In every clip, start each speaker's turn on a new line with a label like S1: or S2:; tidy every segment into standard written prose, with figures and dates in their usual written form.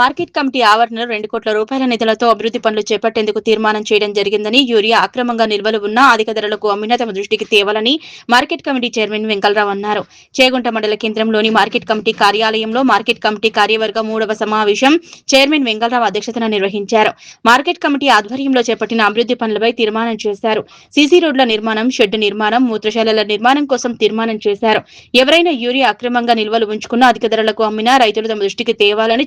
S1: Market committee ఆవరణలో 2 కోట్ల రూపాయల నిధులతో అభివృద్ధి పనులు చేపట్టేందుకు తీర్మానం చేయడం జరిగిందని, యూరియా అక్రమంగా నిల్వలు ఉన్న అధిక ధరలకు అమ్మినా తమ దృష్టికి తేవాలని మార్కెట్ కమిటీ చైర్మన్ వెంకలరావు అన్నారు. చేగుంట మండల కేంద్రంలోని మార్కెట్ కమిటీ కార్యాలయంలో మార్కెట్ కమిటీ కార్యవర్గ 3వ సమావేశం చైర్మన్ వెంకలరావు అధ్యక్షతన నిర్వహించారు. మార్కెట్ కమిటీ ఆధ్వర్యంలో చేపట్టిన అభివృద్ధి పనులపై తీర్మానం చేశారు. సీసీ రోడ్ల నిర్మాణం, షెడ్డు నిర్మాణం, మూత్రశాలల నిర్మాణం కోసం తీర్మానం చేశారు. ఎవరైనా యూరియా అక్రమంగా నిల్వలు ఉంచుకున్న అధిక ధరలకు అమ్మినా రైతులు తమ దృష్టికి తేవాలని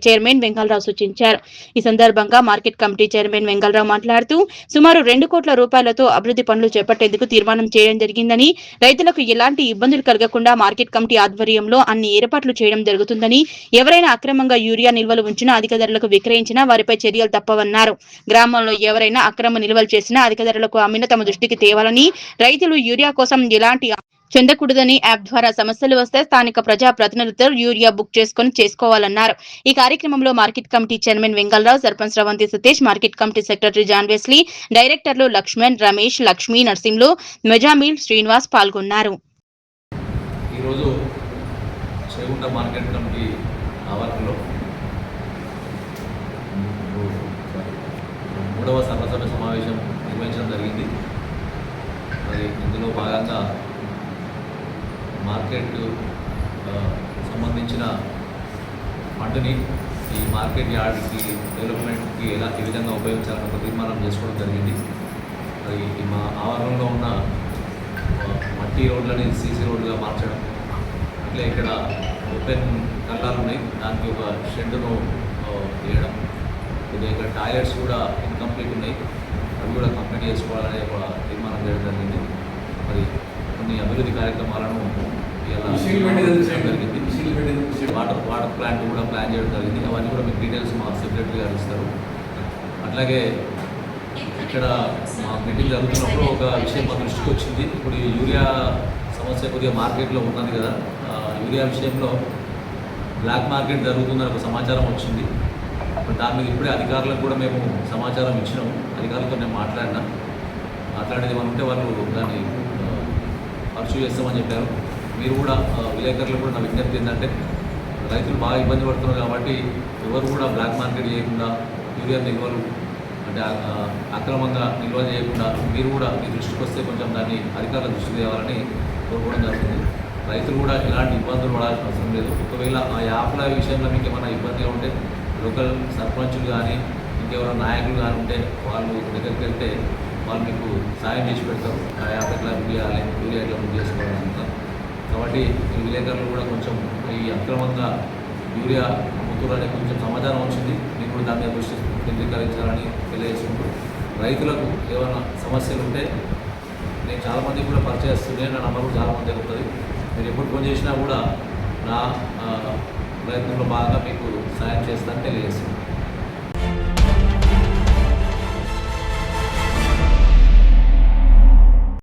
S1: చైర్మన్ వెంకలరావు సూచించారు. ఈ సందర్భంగా మార్కెట్ కమిటీ చైర్మన్ వెంకలరావు మాట్లాడుతూ సుమారు 2 కోట్ల రూపాయలతో అభివృద్ధి పనులు చేపట్టేందుకు తీర్మానం చేయడం జరిగిందని, రైతులకు ఎలాంటి ఇబ్బందులు కలగకుండా మార్కెట్ కమిటీ ఆధ్వర్యంలో అన్ని ఏర్పాట్లు చేయడం జరుగుతుందని, ఎవరైనా అక్రమంగా యూరియా నిల్వలు ఉంచినా అధిక ధరలకు విక్రయించినా వారిపై చర్యలు తప్పవన్నారు. గ్రామంలో ఎవరైనా అక్రమ నిల్వలు చేసినా అధిక ధరలకు అమ్మినా తమ దృష్టికి తేవాలని, రైతులు యూరియా కోసం ఎలాంటి చెందకూడదని, యాప్ ద్వారా సమస్యలు వస్తే స్థానిక ప్రజా ప్రతినిధులతో యూరియా బుక్ చేసుకోవాలన్నారు. ఈ కార్యక్రమంలో market committee chairman Venkalarao, sarpanch Ravanthi Satish, market committee secretary John Wesley, డైరెక్టర్లు లక్ష్మణ్, రమేష్, లక్ష్మీ, నర్సింహులు, మెజామిల్, శ్రీనివాస్ పాల్గొన్నారు.
S2: ఈరోజు చేగుంట మార్కెట్ కమిటీ ఆవరణలో 3వ సర్వసభ్య సమావేశం నిర్వహించడం జరిగింది. మరి ఇందులో భాగంగా మార్కెట్ సంబంధించిన ఫండ్ని ఈ మార్కెట్ యార్డ్కి డెవలప్మెంట్కి ఏ విధంగా ఉపయోగించాలని ఒక తీర్మానం చేసుకోవడం జరిగింది. అది మా ఆవరణలో ఉన్న మట్టి రోడ్లని సీసీ రోడ్లుగా మార్చడం, అట్లే ఇక్కడ ఓపెన్ కల్లాలు ఉన్నాయి, దానికి ఒక షెడ్ను వేయడం, కొద్దిగా ఇక్కడ టాయిలెట్స్ కూడా ఇన్కంప్లీట్ ఉన్నాయి, అవి కూడా కంప్లీట్ చేసుకోవాలనే ఒక తీర్మానం చేయడం జరిగింది. మరి కొన్ని అభివృద్ధి కార్యక్రమాలను వాటర్ ప్లాంట్ కూడా ప్లాన్ చేయడం జరిగింది. అవన్నీ కూడా మీకు డీటెయిల్స్ మా సెక్రటరీ గారు ఇస్తారు. అట్లాగే ఇక్కడ మా మీటింగ్ జరుగుతున్నప్పుడు ఒక విషయం మా దృష్టికి వచ్చింది. ఇప్పుడు ఈ యూరియా సమస్య కొద్దిగా మార్కెట్లో ఉన్నది కదా, యూరియా విషయంలో బ్లాక్ మార్కెట్ జరుగుతుందని ఒక సమాచారం వచ్చింది. దాని మీద ఇప్పుడే అధికారులకు కూడా మేము సమాచారం ఇచ్చినాము. అధికారులతో నేను మాట్లాడేది ఏమైనా ఉంటే వాళ్ళు దాన్ని పర్సూ చేస్తామని చెప్పారు. మీరు కూడా విలేకరులు కూడా నా విజ్ఞప్తి ఏంటంటే, రైతులు బాగా ఇబ్బంది పడుతున్నారు కాబట్టి ఎవరు కూడా బ్లాక్ మార్కెట్ చేయకుండా, యూరియా నిల్వలు అంటే అక్రమంగా నిల్వ చేయకుండా మీరు కూడా మీ దృష్టికి వస్తే కొంచెం దాన్ని అధికారుల దృష్టికి తేవాలని కోరుకోవడం జరుగుతుంది. రైతులు కూడా ఎలాంటి ఇబ్బందులు పడాల్సిన అవసరం లేదు. ఒకవేళ ఆ యాప్ల విషయంలో మీకు ఏమైనా ఇబ్బందిగా ఉంటే లోకల్ సర్పంచులు కానీ ఇంకెవరైనా నాయకులు కానీ ఉంటే వాళ్ళు దగ్గరికి వెళ్తే వాళ్ళు మీకు సాయం చేసి పెడతారు. ఆ యాప్ ఎట్లా బుక్ చేయాలి, యూరియా ఎట్లా బుక్ చేసుకోవాలంతా. కాబట్టి ఈ విలేకరులు కూడా కొంచెం ఈ అక్రమంగా యూరియా అమ్ముతున్నారని కొంచెం సమాచారం వచ్చింది. మీరు కూడా దాని మీద దృష్టి కేంద్రీకరించాలని తెలియజేసుకుంటూ, రైతులకు ఏమైనా సమస్యలు ఉంటే నేను చాలామందికి కూడా పరిచయిస్తున్నాను, నా నంబర్ కూడా చాలామంది జరుగుతుంది. మీరు ఎప్పుడు ఫోన్ చేసినా కూడా నా ప్రయత్నంలో బాగా మీకు సాయం చేస్తానని తెలియజేస్తున్నాను.